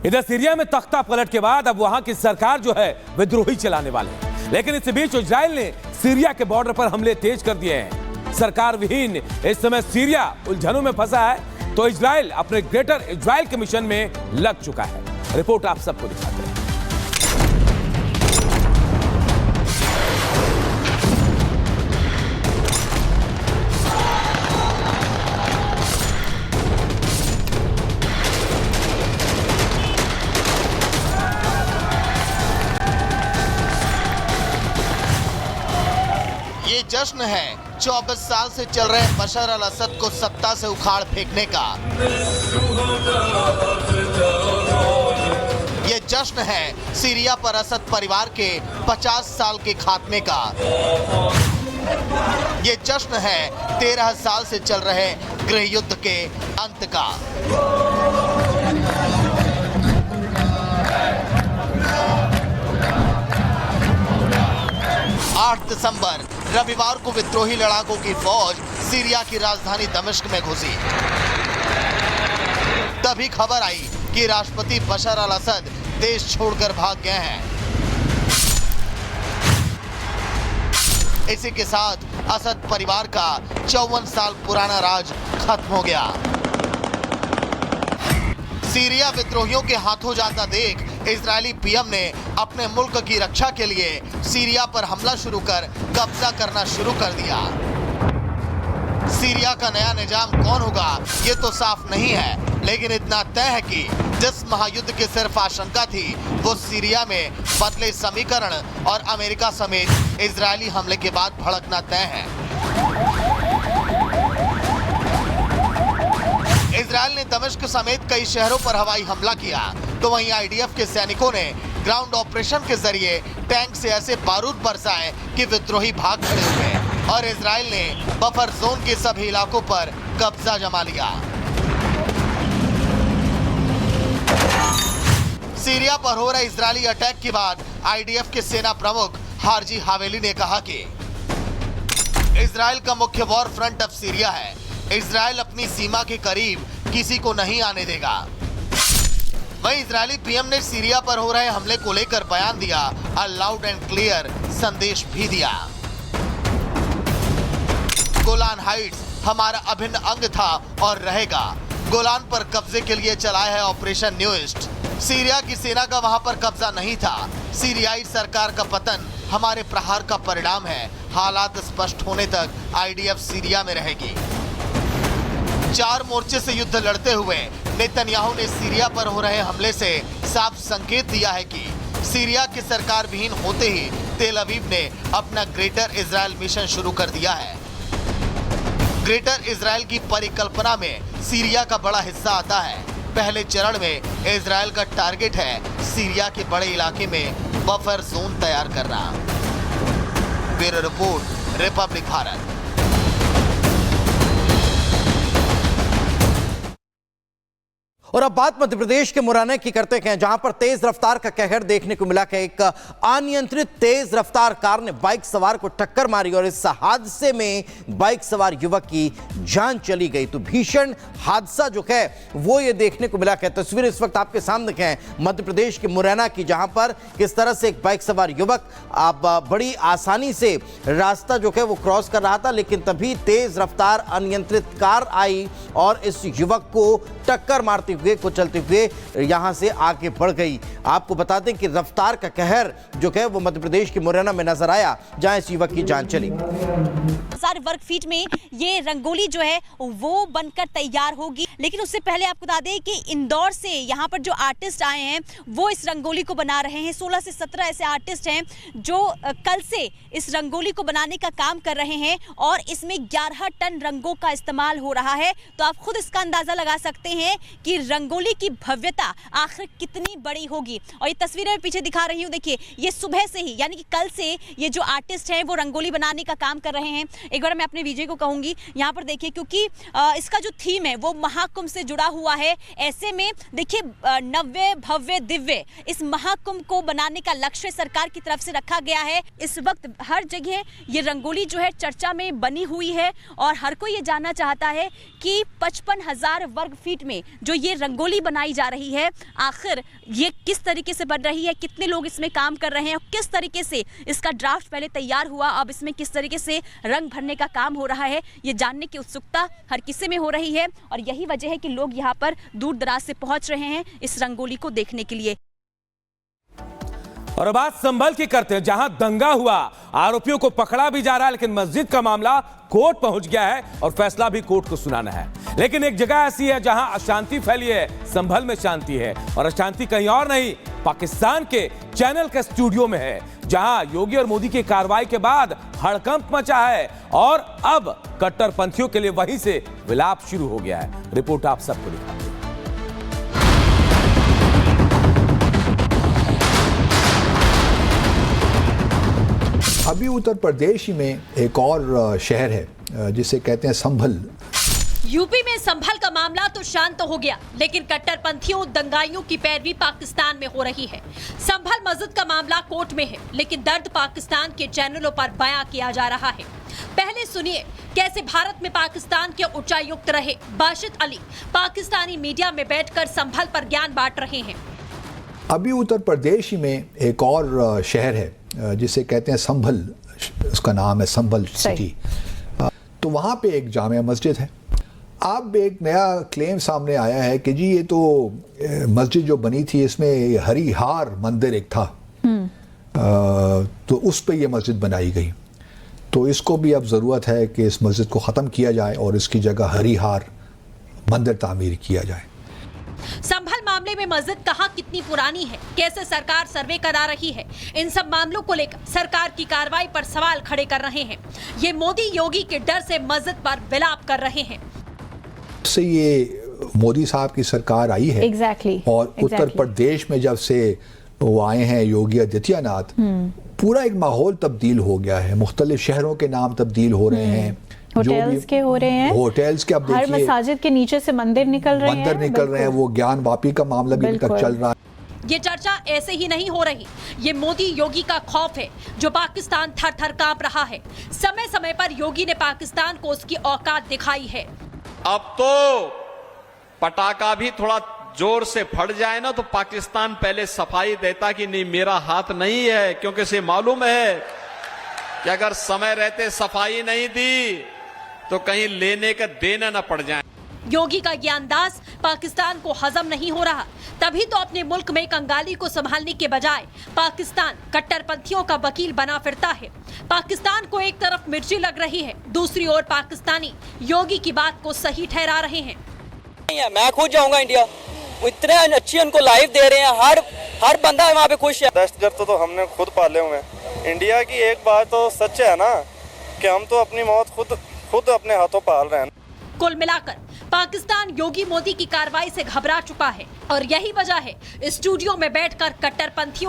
इधर सीरिया में तख्ता पलट के बाद अब वहां की सरकार जो है विद्रोही चलाने वाले हैं, लेकिन इस बीच इजराइल ने सीरिया के बॉर्डर पर हमले तेज कर दिए हैं। सरकार विहीन इस समय सीरिया उलझनों में फंसा है, तो इजराइल अपने ग्रेटर इजराइल के मिशन में लग चुका है। रिपोर्ट आप सबको दिखाते हैं। ये जश्न है 24 साल से चल रहे बशर अल असद को सत्ता से उखाड़ फेंकने का। ये जश्न है सीरिया पर असद परिवार के 50 साल के खात्मे का। ये जश्न है 13 साल से चल रहे गृह युद्ध के अंत का। 8 दिसंबर रविवार को विद्रोही लड़ाकों की फौज सीरिया की राजधानी दमिश्क में घुसी। तभी खबर आई कि राष्ट्रपति बशर अल असद देश छोड़कर भाग गए हैं। इसी के साथ असद परिवार का 54 साल पुराना राज खत्म हो गया। सीरिया विद्रोहियों के हाथों जाता देख इजरायली पीएम ने अपने मुल्क की रक्षा के लिए सीरिया पर हमला शुरू कर कब्जा करना शुरू कर दिया। सीरिया का नया निजाम कौन होगा ये तो साफ नहीं है, लेकिन इतना तय है कि जिस महायुद्ध की सिर्फ आशंका थी वो सीरिया में बदले समीकरण और अमेरिका समेत इजरायली हमले के बाद भड़कना तय है। इजरायल ने दमिश्क समेत कई शहरों पर हवाई हमला किया, तो वहीं आईडीएफ के सैनिकों ने ग्राउंड ऑपरेशन के जरिए टैंक से ऐसे बारूद बरसाए कि विद्रोही भाग खड़े हुए और इजरायल ने बफर जोन के सभी इलाकों पर कब्जा जमा लिया। सीरिया पर हो रहे इजरायली अटैक के बाद आईडीएफ के सेना प्रमुख हारजी हावेली ने कहा कि इजरायल का मुख्य वॉर फ्रंट अब सीरिया है। इजरायल अपनी सीमा के करीब किसी को नहीं आने देगा। वहीं इजरायली पीएम ने सीरिया पर हो रहे हमले को लेकर बयान दिया और लाउड एंड क्लियर संदेश भी दिया। गोलान हाइट्स हमारा अभिन्न अंग था और रहेगा। गोलान पर कब्जे के लिए चलाया है ऑपरेशन न्यू ईस्ट। सीरिया की सेना का वहां पर कब्जा नहीं था। सीरियाई सरकार का पतन हमारे प्रहार का परिणाम है। हालात स्पष्ट होने तक आईडीएफ सीरिया में रहेगी। 4 मोर्चे से युद्ध लड़ते हुए नेतन्याहू ने सीरिया पर हो रहे हमले से साफ संकेत दिया है कि सीरिया की सरकार विहीन होते ही तेल अवीव ने अपना ग्रेटर इजराइल मिशन शुरू कर दिया है। ग्रेटर इजराइल की परिकल्पना में सीरिया का बड़ा हिस्सा आता है। पहले चरण में इजराइल का टारगेट है सीरिया के बड़े इलाके में बफर जोन तैयार करना। Bureau report, Republic Bharat. और अब बात मध्य प्रदेश के मुरैना की करते हैं, जहां पर तेज रफ्तार का कहर देखने को मिला कि एक अनियंत्रित तेज रफ्तार कार ने बाइक सवार को टक्कर मारी और इस हादसे में बाइक सवार युवक की जान चली गई। तो भीषण हादसा जो है वो ये देखने को मिला है। तस्वीर इस वक्त आपके सामने है मध्य प्रदेश के मुरैना की, जहां पर किस तरह से एक बाइक सवार युवक बड़ी आसानी से रास्ता जो है वो क्रॉस कर रहा था, लेकिन तभी तेज रफ्तार अनियंत्रित कार आई और इस युवक को टक्कर मारती हुए कुचलते हुए यहां से आगे बढ़ गई। आपको बता दें कि रफ्तार का कहर जो है वो मध्य प्रदेश के मुरैना में नजर आया, जहां इस युवक की जान चली। 1000 वर्ग फीट में ये रंगोली जो है वो बनकर तैयार होगी, लेकिन उससे पहले आपको बता दें कि इंदौर से यहाँ पर जो आर्टिस्ट आए हैं वो इस रंगोली को बना रहे हैं। 16 से 17 ऐसे आर्टिस्ट हैं जो कल से इस रंगोली को बनाने का काम कर रहे हैं और इसमें 11 टन रंगों का इस्तेमाल हो रहा है। तो आप खुद इसका अंदाजा लगा सकते हैं कि रंगोली की भव्यता आखिर कितनी बड़ी होगी। और ये तस्वीरें मैं पीछे दिखा रही हूँ, देखिए ये सुबह से ही यानी कि कल से ये जो आर्टिस्ट हैं वो रंगोली बनाने का काम कर रहे हैं। एक बार मैं अपने विजय को कहूंगी यहाँ पर देखिए, क्योंकि इसका जो थीम है वो महाकुंभ से जुड़ा हुआ है। ऐसे में देखिए नव्य भव्य दिव्य इस महाकुंभ को बनाने का लक्ष्य सरकार की तरफ से रखा गया है। इस वक्त हर जगह ये रंगोली जो है चर्चा में बनी हुई है और हर कोई ये जानना चाहता है कि 55,000 वर्ग फीट में जो ये रंगोली बनाई जा रही है, आखिर ये किस तरीके से बन रही है, कितने लोग इसमें काम कर रहे हैं और किस तरीके से इसका ड्राफ्ट पहले तैयार हुआ, अब इसमें किस तरीके से रंग भरने का काम हो रहा है, ये जानने की उत्सुकता हर किसी में हो रही है। और यही वजह है कि लोग यहाँ पर दूर दराज से पहुंच रहे हैं इस रंगोली को देखने के लिए। और बात संभल की करते हैं, जहां दंगा हुआ, आरोपियों को पकड़ा भी जा रहा है, लेकिन मस्जिद का मामला कोर्ट पहुंच गया है और फैसला भी कोर्ट को सुनाना है। लेकिन एक जगह ऐसी है जहां अशांति फैली है, संभल में शांति है, और अशांति कहीं और नहीं, पाकिस्तान के चैनल के स्टूडियो में है, जहां योगी और मोदी की कार्रवाई के बाद हड़कंप मचा है और अब कट्टरपंथियों के लिए वहीं से विलाप शुरू हो गया है। रिपोर्ट आप सबको दिखाते हैं। अभी उत्तर प्रदेश में एक और शहर है जिसे कहते हैं संभल। यूपी में संभल का मामला तो शांत हो गया, लेकिन कट्टरपंथियों दंगाइयों की पैरवी पाकिस्तान में हो रही है। संभल मस्जिद का मामला कोर्ट में है, लेकिन दर्द पाकिस्तान के चैनलों पर बयां किया जा रहा है। पहले सुनिए कैसे भारत में पाकिस्तान के उच्चायुक्त रहे बाशित अली पाकिस्तानी मीडिया में बैठकर संभल पर ज्ञान बांट रहे हैं। अभी उत्तर प्रदेश में एक और शहर है जिसे कहते हैं संभल, उसका नाम है संभल सिटी। तो वहाँ पे एक जामिया मस्जिद है। अब एक नया क्लेम सामने आया है कि जी ये तो मस्जिद जो बनी थी इसमें हरिहार मंदिर एक था, तो उस पे ये मस्जिद बनाई गई। तो इसको भी अब ज़रूरत है कि इस मस्जिद को ख़त्म किया जाए और इसकी जगह हरिहार मंदिर तामीर किया जाए। संभल मामले में मस्जिद कहां कितनी पुरानी है, कैसे सरकार सर्वे करा रही है, इन सब मामलों को लेकर सरकार की कार्रवाई पर सवाल खड़े कर रहे हैं। ये मोदी योगी के डर से मस्जिद पर विलाप कर रहे हैं। से ये मोदी साहब की सरकार आई है और उत्तर प्रदेश में जब से वो आए हैं योगी आदित्यनाथ, पूरा एक माहौल तब्दील हो गया है। मुख्तलिफ शहरों के नाम तब्दील हो रहे हैं, होटल्स के हो रहे हैं, होटल्स के, अब हर मस्जिद के नीचे से मंदिर निकल रहे हैं, वो ज्ञान वापी का मामला भी तक चल रहा है। ये चर्चा ऐसे ही नहीं हो रही, ये मोदी योगी का खौफ है जो पाकिस्तान थर थर कांप रहा है। समय समय पर योगी ने पाकिस्तान को उसकी औकात दिखाई है। अब तो पटाखा भी थोड़ा जोर से फट जाए ना तो पाकिस्तान पहले सफाई देता कि नहीं मेरा हाथ नहीं है, क्योंकि इसे मालूम है कि अगर समय रहते सफाई नहीं दी तो कहीं लेने का देना न पड़ जाए। योगी का ये अंदाज पाकिस्तान को हजम नहीं हो रहा, तभी तो अपने मुल्क में कंगाली को संभालने के बजाय पाकिस्तान कट्टरपंथियों का वकील बना फिरता है। पाकिस्तान को एक तरफ मिर्ची लग रही है, दूसरी ओर पाकिस्तानी योगी की बात को सही ठहरा रहे हैं। मैं खुद जाऊंगा इंडिया, इतने अच्छी उनको लाइफ दे रहे हैं, हर बंदा वहाँ पे खुश है। दहशतगर्द तो हमने खुद पाले हुए हैं। इंडिया की एक बात तो सच है ना कि हम तो अपनी मौत खुद अपने हाथों पाल रहे हैं। कुल मिलाकर पाकिस्तान योगी मोदी की कार्रवाई से घबरा चुका है और यही वजह है स्टूडियो में बैठकर कट्टरपंथियों